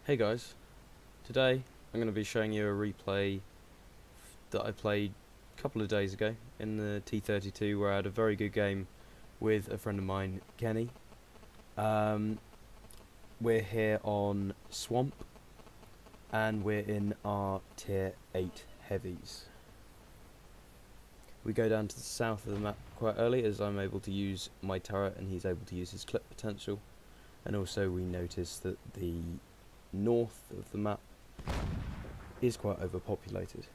Hey guys, today I'm going to be showing you a replay that I played a couple of days ago in the T32 where I had a very good game with a friend of mine, Kenny. We're here on Swamp and we're in our tier 8 heavies. We go down to the south of the map quite early as I'm able to use my turret and he's able to use his clip potential, and also we notice that the north of the map is quite overpopulated.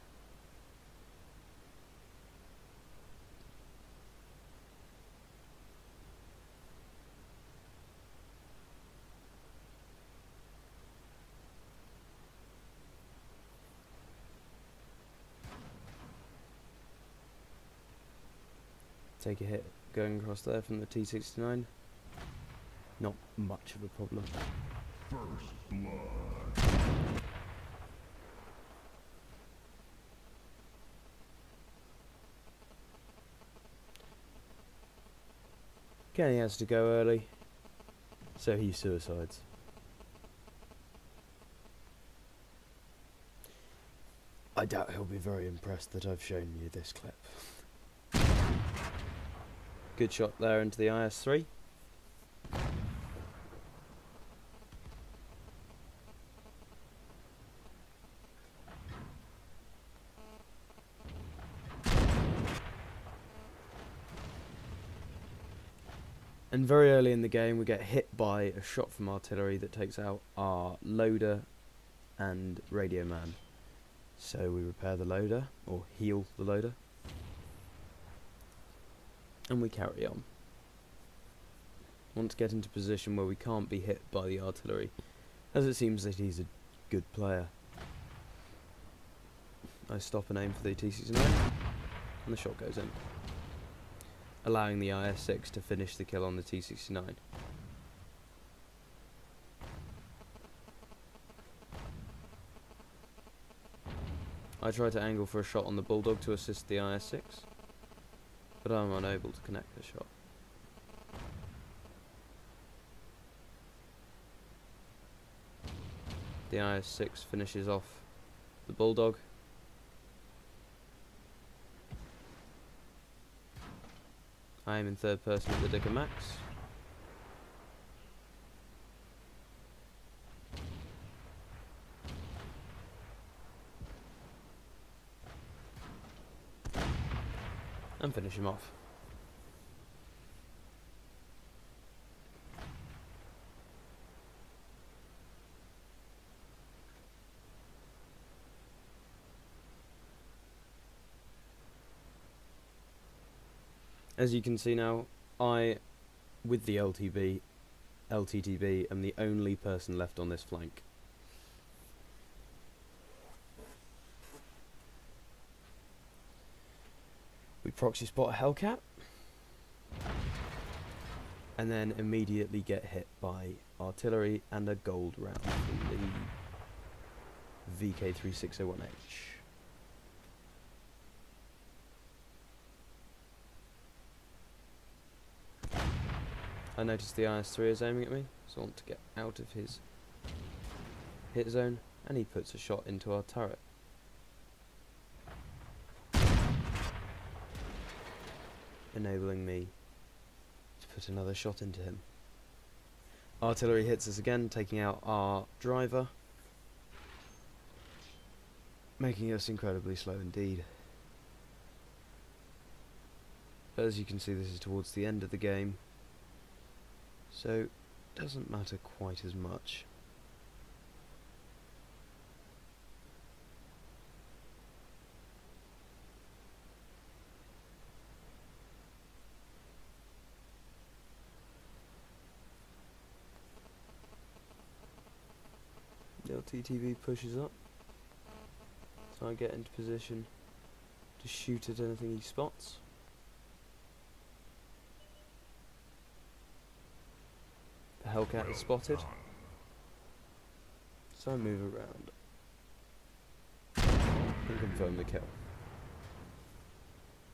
Take a hit going across there from the T69. Not much of a problem. First blood. Kenny has to go early, so he suicides. I doubt he'll be very impressed that I've shown you this clip. Good shot there into the IS-3. And very early in the game we get hit by a shot from artillery that takes out our loader and radio man. So we repair the loader, or heal the loader, and we carry on. Want to get into position where we can't be hit by the artillery, as it seems that he's a good player. I stop and aim for the T69, and the shot goes in, allowing the IS-6 to finish the kill on the T69. I try to angle for a shot on the Bulldog to assist the IS-6, but I'm unable to connect the shot. The IS-6 finishes off the Bulldog. I am in third person at the Digger Max. And finish him off. As you can see now, I, with the LTTB, am the only person left on this flank. We proxy spot a Hellcat, and then immediately get hit by artillery and a gold round from the VK3601H. I notice the IS-3 is aiming at me, so I want to get out of his hit zone, and he puts a shot into our turret. Enabling me to put another shot into him. Artillery hits us again, taking out our driver, making us incredibly slow indeed. But as you can see, this is towards the end of the game, so it doesn't matter quite as much. The LTTB pushes up, so I get into position to shoot at anything he spots. The Hellcat is spotted, so I move around and confirm the kill.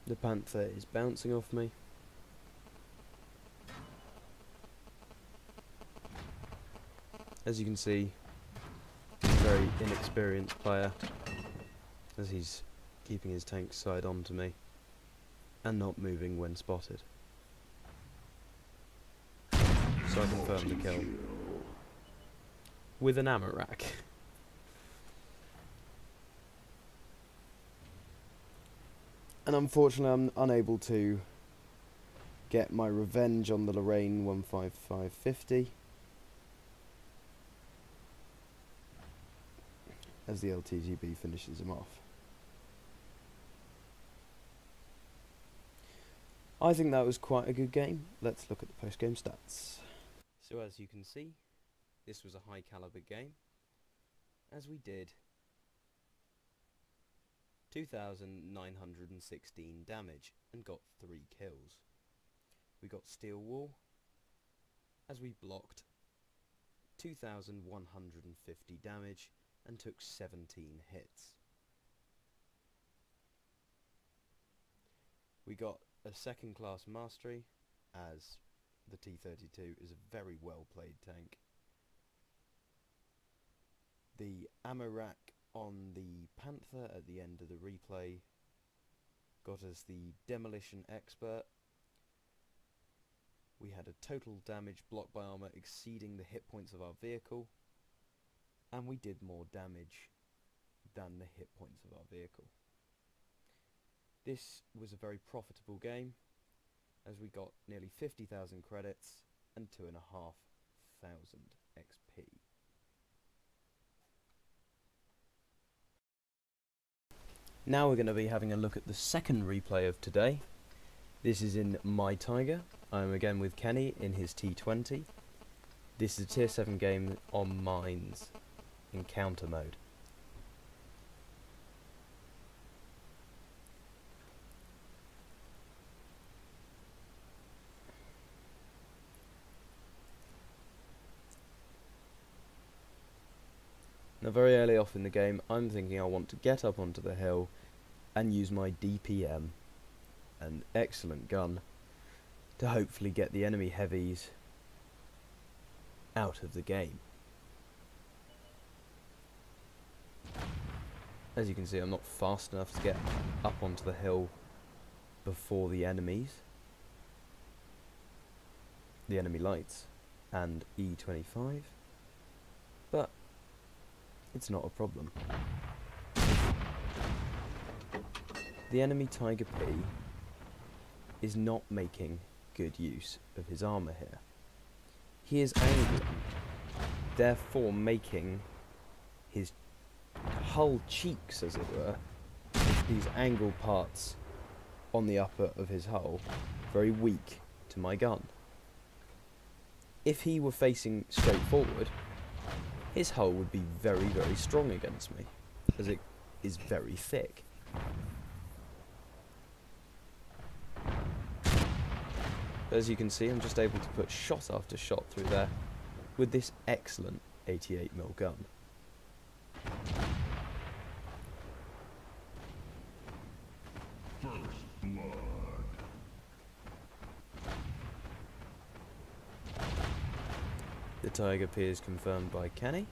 The Panther is bouncing off me. As you can see, very inexperienced player, as he's keeping his tank side on to me and not moving when spotted. So I confirm the kill with an ammo rack. And unfortunately I'm unable to get my revenge on the Lorraine 15550 as the LTGB finishes him off. I think that was quite a good game. Let's look at the post-game stats. So as you can see, this was a high caliber game, as we did 2,916 damage and got 3 kills. We got steel wall, as we blocked 2,150 damage and took 17 hits. We got a second class mastery, as the T32 is a very well played tank. The ammo rack on the Panther at the end of the replay got us the demolition expert. We had a total damage blocked by armor exceeding the hit points of our vehicle, and we did more damage than the hit points of our vehicle. This was a very profitable game, as we got nearly 50,000 credits and 2,500 XP. Now we're going to be having a look at the second replay of today. This is in My Tiger. I'm again with Kenny in his T20. This is a tier 7 game on mines, encounter mode. Now very early off in the game, I'm thinking I want to get up onto the hill and use my DPM, an excellent gun, to hopefully get the enemy heavies out of the game. As you can see, I'm not fast enough to get up onto the hill before the enemy lights and E25, but it's not a problem. The enemy Tiger P is not making good use of his armour here. He is angling, therefore making his hull cheeks, as it were, these angle parts on the upper of his hull, very weak to my gun. If he were facing straight forward, his hull would be very, very strong against me, as it is very thick. As you can see, I'm just able to put shot after shot through there with this excellent 88mm gun. First blood. The Tiger P is confirmed by Kenny.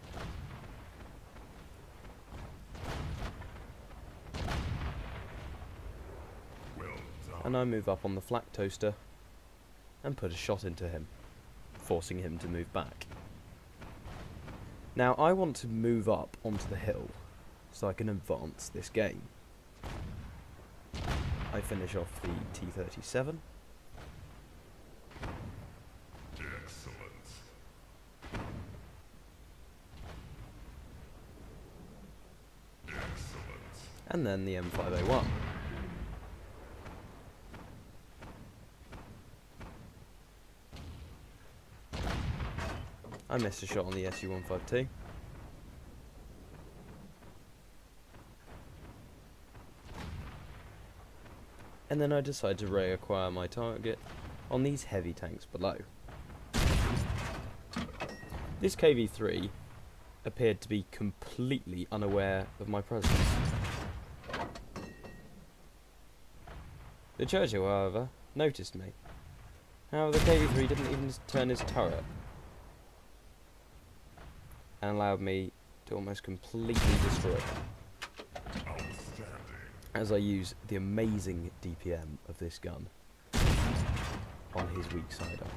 Well done. And I move up on the flak toaster and put a shot into him, forcing him to move back. Now I want to move up onto the hill so I can advance this game. I finish off the T37. Excellent. Excellent. And then the M5A1. I missed a shot on the SU-152. And then I decide to reacquire my target on these heavy tanks below. This KV-3 appeared to be completely unaware of my presence. The Churchill, however, noticed me. However, the KV-3 didn't even turn his turret and allowed me to to almost completely destroy it, Outstanding. as I use the amazing DPM of this gun on his weak side armor.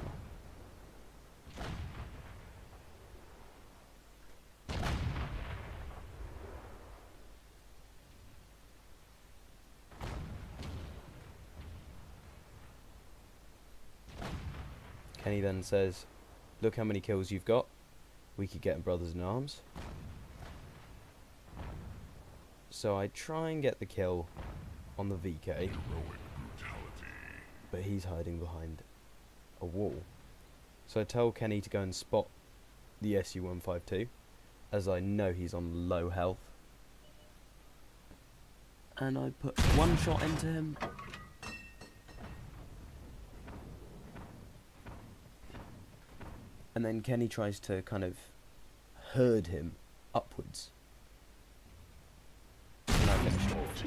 Kenny then says, "Look how many kills you've got. We could get brothers in arms." So I try and get the kill on the VK, Heroic brutality. but he's hiding behind a wall. So I tell Kenny to go and spot the SU-152, as I know he's on low health. And I put one shot into him. And then Kenny tries to kind of herd him upwards. And I finish him off.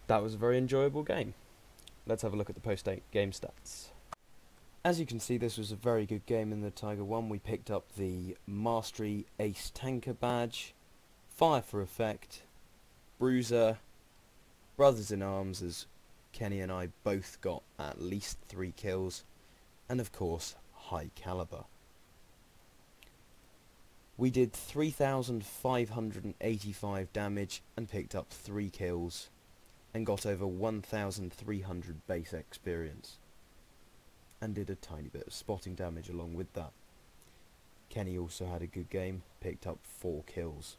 That was a very enjoyable game. Let's have a look at the post-game stats. As you can see, this was a very good game in the Tiger 1. We picked up the Mastery Ace Tanker badge, Fire for Effect, Bruiser, Brothers in Arms, as Kenny and I both got at least 3 kills, and of course, High Caliber. We did 3,585 damage and picked up 3 kills, and got over 1,300 base experience, and did a tiny bit of spotting damage along with that. Kenny also had a good game, picked up 4 kills.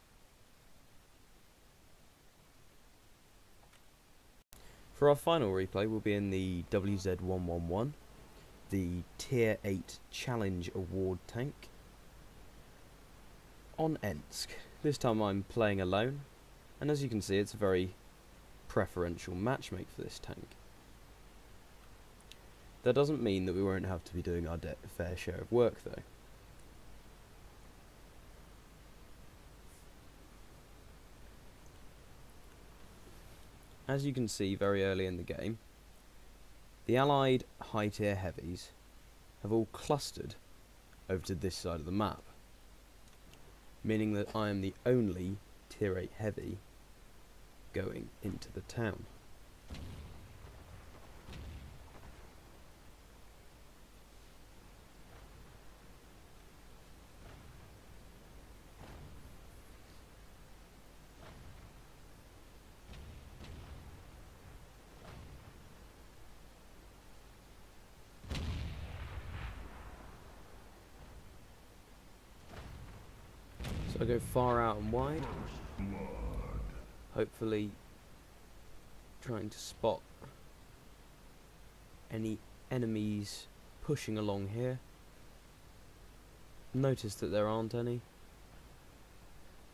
For our final replay, we'll be in the WZ-111, the Tier 8 Challenge Award tank, on Ensk. This time I'm playing alone, and as you can see, it's a very preferential matchmake for this tank. That doesn't mean that we won't have to be doing our fair share of work though. As you can see very early in the game, the allied high tier heavies have all clustered over to this side of the map, meaning that I am the only tier 8 heavy going into the town. So I go far out and wide, hopefully trying to spot any enemies pushing along here. Notice that there aren't any,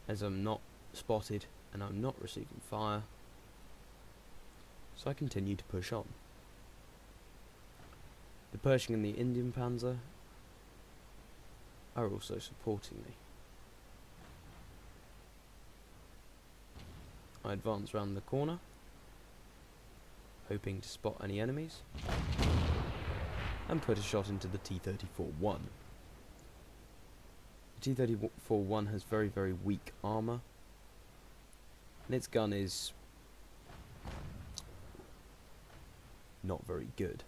as I'm not spotted and I'm not receiving fire, so I continue to push on. The Pershing and the Indian Panzer are also supporting me. I advance round the corner, hoping to spot any enemies, and put a shot into the T-34-1. The T-34-1 has very, very weak armour, and its gun is not very good.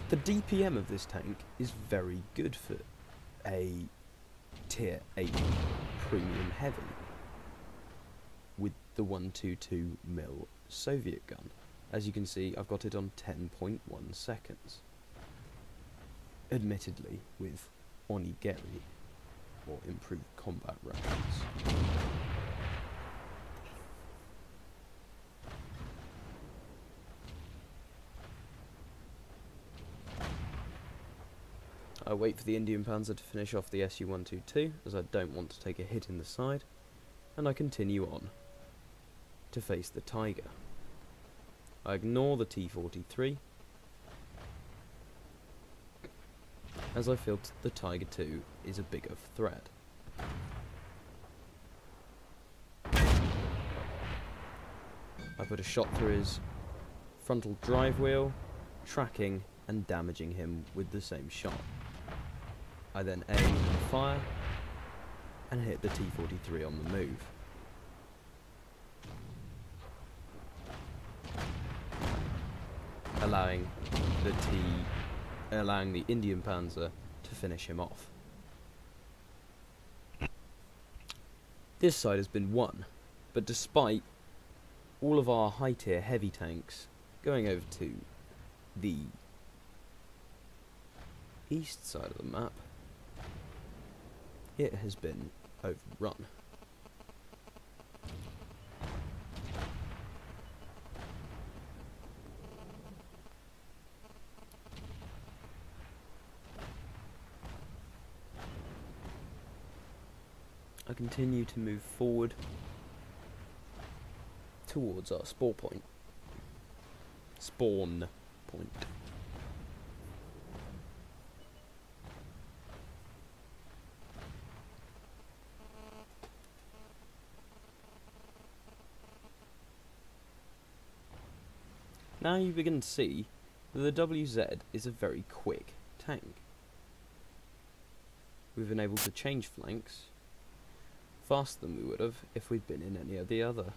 The DPM of this tank is very good for a tier 8 premium heavy with the 122mm Soviet gun. As you can see, I've got it on 10.1 seconds. Admittedly with onigiri, or improved combat rounds. I wait for the Indian Panzer to finish off the Su-122, as I don't want to take a hit in the side, and I continue on to face the Tiger. I ignore the T-43, as I feel the Tiger II is a bigger threat. I put a shot through his frontal drive wheel, tracking and damaging him with the same shot. I then aim and fire, and hit the T-43 on the move. Allowing the Indian Panzer to finish him off. This side has been won, but despite all of our high tier heavy tanks going over to the east side of the map, it has been overrun. I continue to move forward towards our spawn point. Now you begin to see that the WZ is a very quick tank. We've been able to change flanks faster than we would have if we'd been in any of the other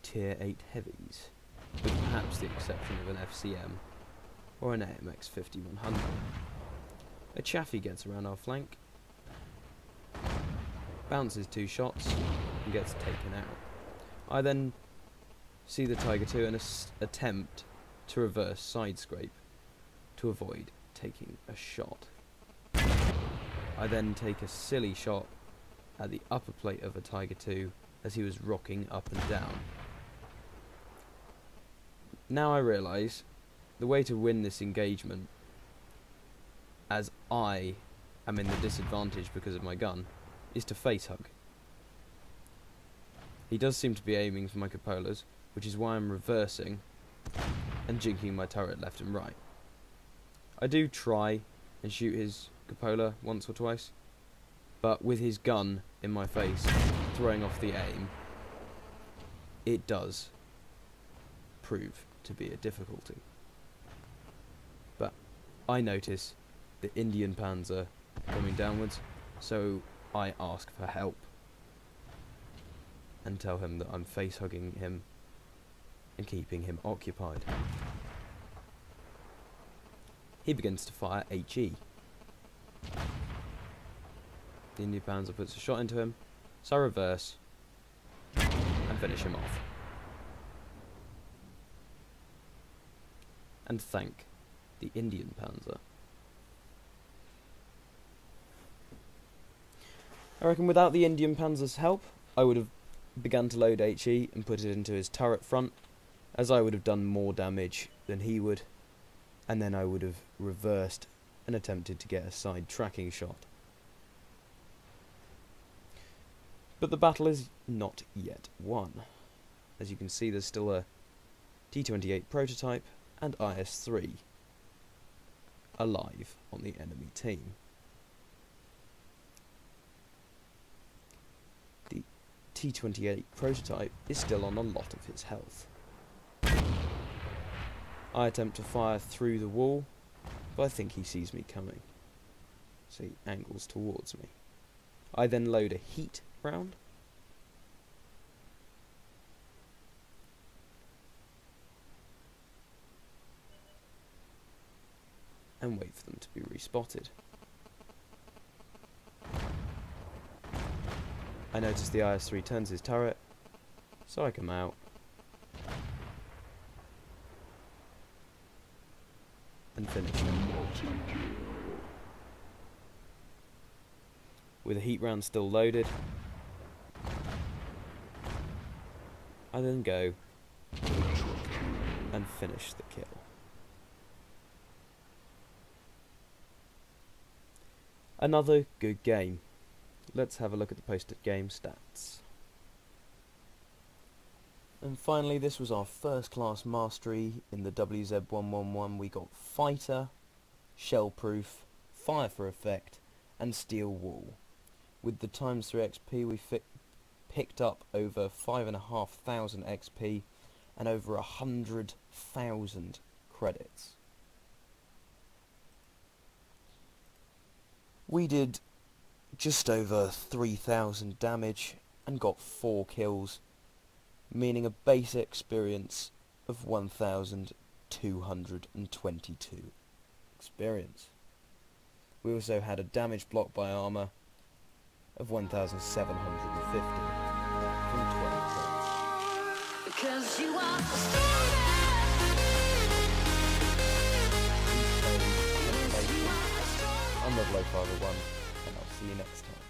tier 8 heavies, with perhaps the exception of an FCM or an AMX 5100. A Chaffee gets around our flank, bounces 2 shots and gets taken out. I then see the Tiger II and attempt to reverse side scrape to avoid taking a shot. I then take a silly shot at the upper plate of a Tiger II as he was rocking up and down. Now I realise the way to win this engagement, as I am in the disadvantage because of my gun, is to face hug. He does seem to be aiming for my cupolas, which is why I'm reversing and jinking my turret left and right. I do try and shoot his cupola once or twice, but with his gun in my face, throwing off the aim, it does prove to be a difficulty. But I notice the Indian Panzer coming downwards, so I ask for help and tell him that I'm face hugging him and keeping him occupied. He begins to fire HE. The Indian Panzer puts a shot into him, so I reverse and finish him off. And thank the Indian Panzer. I reckon without the Indian Panzer's help, I would have begun to load HE and put it into his turret front, as I would have done more damage than he would, and then I would have reversed and attempted to get a side tracking shot. But the battle is not yet won. As you can see, there's still a T-28 prototype and IS-3 alive on the enemy team. The T-28 prototype is still on a lot of his health. I attempt to fire through the wall, but I think he sees me coming, so he angles towards me. I then load a heat round, and wait for them to be respotted. I notice the IS-3 turns his turret, so I come out and finish him. With a heat round still loaded, I then go and finish the kill. Another good game. Let's have a look at the post-game stats. And finally, this was our first class mastery in the WZ-111. We got Fighter, Shellproof, Fire for Effect, and Steel Wall. With the ×3 XP, we picked up over 5,500 XP and over 100,000 credits. We did just over 3,000 damage and got 4 kills, meaning a base experience of 1,222 experience. We also had a damage block by armour of 1,750 from 20 points. Because you are I'm the Low 501, and I'll see you next time.